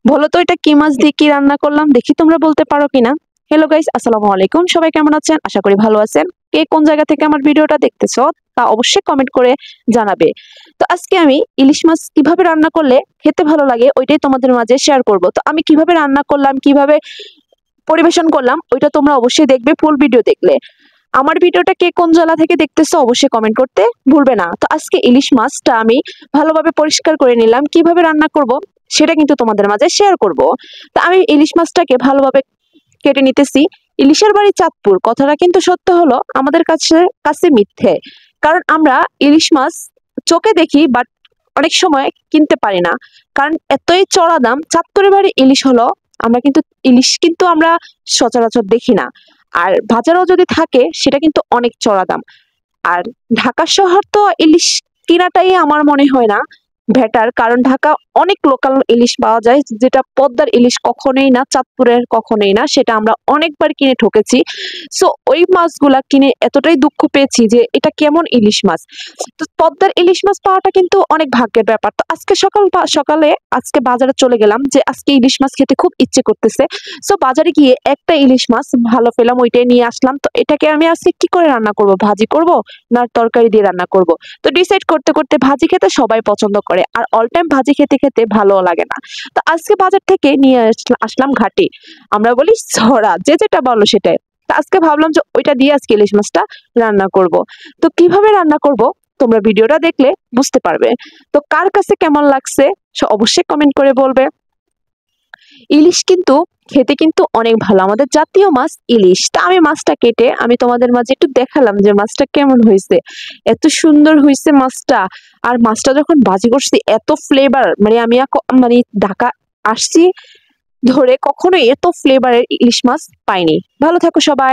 বলো তো এটা কি মাছ দিয়ে কি রান্না করলাম, দেখি তোমরা বলতে পারো কিনা। হ্যালো গাইস, আসসালামু আলাইকুম। সবাই কেমন আছেন? আশা করি ভালো আছেন। কে কোন জায়গা থেকে আমার ভিডিওটা দেখতেছো তা অবশ্যই কমেন্ট করে জানাবে। তো আজকে আমি ইলিশ মাছ কিভাবে রান্না করলে খেতে ভালো লাগে ওইটাই তোমাদের মাঝে শেয়ার করব। তো আমি কিভাবে রান্না করলাম, কিভাবে পরিবেশন করলাম, ওইটা তোমরা অবশ্যই দেখবে ফুল ভিডিও দেখলে। আমার ভিডিওটা কে কোন জেলা থেকে দেখতেছো অবশ্যই কমেন্ট করতে ভুলবে না। তো আজকে ইলিশ মাছটা আমি ভালোভাবে পরিষ্কার করে নিলাম, কিভাবে রান্না করব সেটা কিন্তু তোমাদের মাঝে শেয়ার করব। তো আমি ইলিশ মাছটাকে ভালোভাবে কেটে নিতেছি। ইলিশের বাড়ি চাঁদপুর কথাটা কিন্তু সত্য হলো আমাদের কাছে কাছে মিথ্যে। কারণ আমরা ইলিশ মাছ চোখে দেখি, বাট অনেক সময় কিনতে পারি না, কারণ এতই চড়া দাম। চাঁদপুরের বাড়ি ইলিশ হলো, আমরা সচরাচর দেখি না। আর বাজারেও যদি থাকে সেটা কিন্তু অনেক চড়া দাম। আর ঢাকা শহর তো ইলিশ কিনাটাই আমার মনে হয় না বেটার, কারণ ঢাকা অনেক লোকাল ইলিশ পাওয়া যায়, যেটা পদ্মার ইলিশ কখনোই না, চাঁদপুরের কখনোই না। সেটা আমরা অনেকবার কিনে ঠকেছি। সো ওই মাছগুলা কিনে এতটাই দুঃখ পেয়েছি যে এটা কেমন ইলিশ মাছ। তো পদ্মার ইলিশ মাছ পাওয়াটা কিন্তু অনেক ভাগ্যের ব্যাপার। তো আজকে সকালে আজকে বাজারে চলে গেলাম যে আজকে ইলিশ মাছ খেতে খুব ইচ্ছে করতেছে। সো বাজারে গিয়ে একটা ইলিশ মাছ ভালো পেলাম, ওইটাই নিয়ে আসলাম। তো এটাকে আমি আজকে কি করে রান্না করব, ভাজি করব না তরকারি দিয়ে রান্না করব। তো ডিসাইড করতে করতে ভাজি খেতে সবাই পছন্দ করে, আর অল টাইম ভাজি খেতে খেতে ভালো লাগে না। তো আজকে বাজার থেকে নিয়ে আসলাম ঘাটি, আমরা বলি ছড়া, যে যেটা বলো সেটাই। তো আজকে ভাবলাম যে ওইটা দিয়ে আজকে ইলিশ মাছটা রান্না করব। তো কিভাবে রান্না করব তোমরা ভিডিওটা দেখলে বুঝতে পারবে। তো কার কাছে কেমন লাগছে সে অবশ্যই কমেন্ট করে বলবে। ইলিশ কিন্তু খেতে কিন্তু অনেক ভালো, আমাদের জাতীয় মাছ ইলিশ। তা আমি মাছটা কেটে আমি তোমাদের মাঝে একটু দেখালাম যে মাছটা কেমন হয়েছে। এত সুন্দর হয়েছে মাছটা। আর মাছটা যখন ভাজি করছি এত ফ্লেভার, মানে আমি মানে ঢাকা আসছি ধরে কখনো এত ফ্লেভারের ইলিশ মাছ পাইনি। ভালো থাকো সবাই।